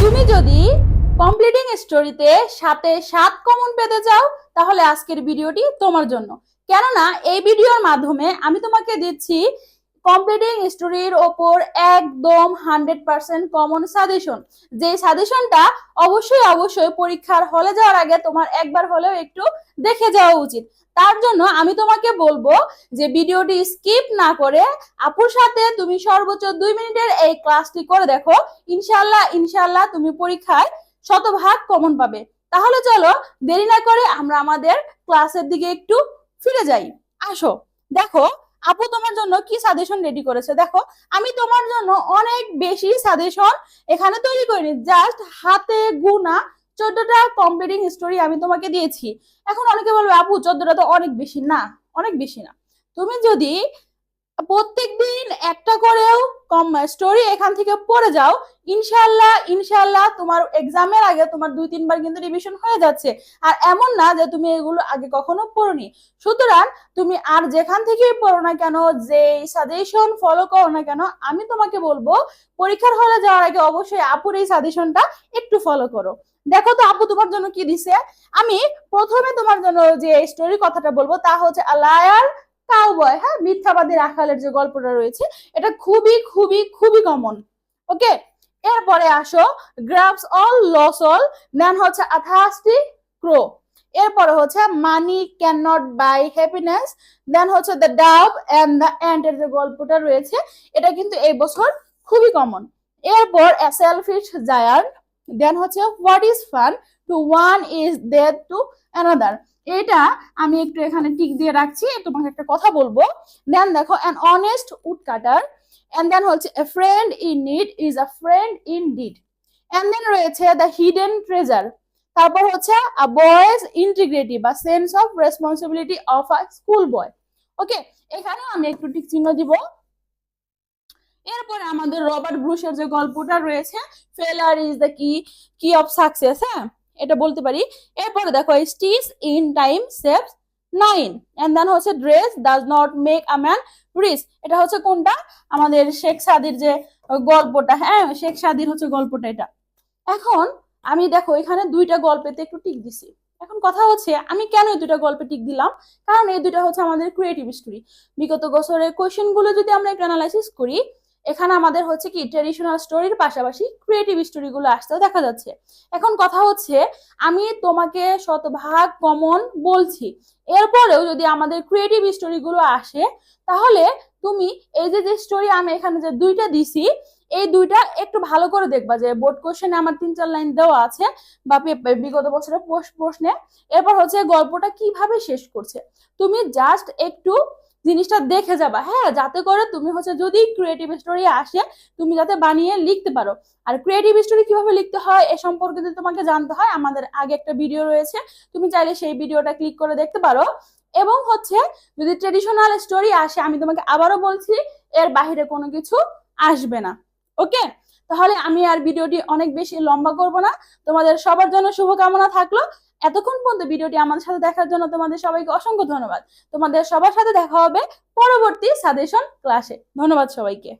তুমি যদি কমপ্লিটিং স্টোরিতে 7-এ 7 কমন পেতে চাও তাহলে আজকের ভিডিওটি তোমার জন্য। কেননা এই ভিডিওর মাধ্যমে আমি তোমাকে দিচ্ছি কমপ্লিটিং স্টোরির ওপর একদম 100% কমন সাজেশন। যে সাজেশনটা অবশ্যই পরীক্ষার হলে যাওয়ার আগে তোমার একবার হলেও একটু দেখে যাওয়া উচিত। তার জন্য আমি তোমাকে বলবো যে ভিডিওটি স্কিপ না করে আপুর সাথে তুমি সর্বোচ্চ 2 মিনিটের এই ক্লাসটি করে দেখো। ইনশাল্লাহ তুমি পরীক্ষায় শতভাগ কমন পাবে। তাহলে চলো দেরি না করে আমরা আমাদের ক্লাসের দিকে একটু ফিরে যাই। আসো দেখো আপু তোমার জন্য কি সাজেশন রেডি করেছে। দেখো আমি তোমার জন্য অনেক বেশি সাজেশন এখানে তৈরি করিনি, জাস্ট হাতে গোনা 14টা কমপ্লিটিং স্টোরি আমি তোমাকে দিয়েছি। এখন অনেকে বলবে আপু 14টা তো অনেক বেশি। না, অনেক বেশি না। তুমি যদি প্রত্যেকদিন একটা করেও কম স্টোরি এখান থেকে পড়ে যাও, ইনশাল্লাহ তোমার এক্সামের আগে তোমার 2-3 বার কিন্তু রিভিশন হয়ে যাচ্ছে। আর এমন না যে তুমি এগুলো আগে কখনো পড়োনি। সুতরাং তুমি আর যেখান থেকেই পড়ো না কেন, যে সাজেশন ফলো করো না কেন, আমি তোমাকে বলবো পরীক্ষার হলে যাওয়ার আগে অবশ্যই আপুর এই সাজেশনটা একটু ফলো করো। দেখো তো আপু তোমার জন্য কি দিছে। আমি প্রথমে তোমার জন্য যে স্টোরি কথাটা বলবো তা হচ্ছে লায়ার কাউবয়, হ্যাঁ, মিথ্যাবাদী রাখালের যে গল্পটা রয়েছে এটা খুবই কমন। ওকে, এরপরে আসো grabs all loss all, then হচ্ছে আথাস্টি ক্রো, এরপরে হচ্ছে money can not buy happiness, then হচ্ছে দ্য ডাব এন্ড দ্য এন্ড এর যে গল্পটা রয়েছে এটা কিন্তু এই বছর খুবই কমন। এরপর এ সেলফিশ জায়ান্ট, দেন হচ্ছে what is fun to one is death to another. এটা আমি একটু এখানে টিক দিয়ে রাখছি, তোমাকে একটা কথা বলবো। দেন দেখো an honest woodcutter, and then হচ্ছে a friend in need is a friend in deed, and then রয়েছে দ্য হিডেন ট্রেজার, তারপর হচ্ছে আ বয়েজ ইন্টিগ্রিটি বা sense of responsibility of a school boy. Okay, এখানেও আমি একটু tick চিহ্ন দিব। এরপরে আমাদের রবার্ট ব্রুশের যে গল্পটা রয়েছে failure is the key of success, হ্যাঁ, এটা বলতে পারি। এরপরে দেখো stitch in time saves 9, and then হচ্ছে dress does not make a man rich, এটা হচ্ছে কোনটা, আমাদের শেখ সাদির যে গল্পটা, হ্যাঁ, শেখ সাদির হচ্ছে গল্পটা এটা। এখন আমি দেখো এখানে 2টা গল্পেতে একটু টিক দিছি। এখন কথা হচ্ছে আমি কেন এই 2টা গল্পে টিক দিলাম, কারণ এই 2টা হচ্ছে আমাদের ক্রিয়েটিভ স্টোরি। বিগত বছরের কোয়েশ্চেন গুলো যদি আমরা একটু অ্যানালাইসিস করি, এখানে আমাদের হচ্ছে কি ট্রেডিশনাল স্টোরির পাশাপাশি ক্রিয়েটিভ স্টোরি গুলো আসতেও দেখা যাচ্ছে। এখন কথা হচ্ছে আমি তোমাকে শতভাগ কমন বলছি, এরপরেও যদি আমাদের ক্রিয়েটিভ স্টোরি গুলো আসে তাহলে তুমি এই যে স্টোরি আমি এখানে যে 2টা দিছি এই 2টা একটু ভালো করে দেখবা যে বোর্ড কোশ্চেনে আমার 3-4 লাইন দেওয়া আছে বা বিগত বছরের প্রশ্নে। এরপর হচ্ছে গল্পটা কিভাবে শেষ করছে, তুমি জাস্ট একটু জিনিসটা দেখে যাবা, হ্যাঁ, যাতে করে তুমি হচ্ছে যদি ক্রিয়েটিভ স্টোরি আসে তুমি যাতে বানিয়ে লিখতে পারো। আর ক্রিয়েটিভ স্টোরি কিভাবে লিখতে হয় এ সম্পর্কে যদি তোমাকে জানতে হয় আমাদের আগে একটা ভিডিও রয়েছে, তুমি চাইলে সেই ভিডিওটা ক্লিক করে দেখতে পারো। এবং হচ্ছে যদি ট্রেডিশনাল স্টোরি আসে আমি তোমাকে আবারও বলছি এর বাহিরে কোনো কিছু আসবে না। ওকে, তাহলে আমি আর ভিডিওটি অনেক বেশি লম্বা করব না, তোমাদের সবার জন্য শুভকামনা থাকলো। এতক্ষণ পর্যন্ত ভিডিওটি আমাদের সাথে দেখার জন্য তোমাদের সবাইকে অসংখ্য ধন্যবাদ। তোমাদের সবার সাথে দেখা হবে পরবর্তী সাজেশন ক্লাসে। ধন্যবাদ সবাইকে।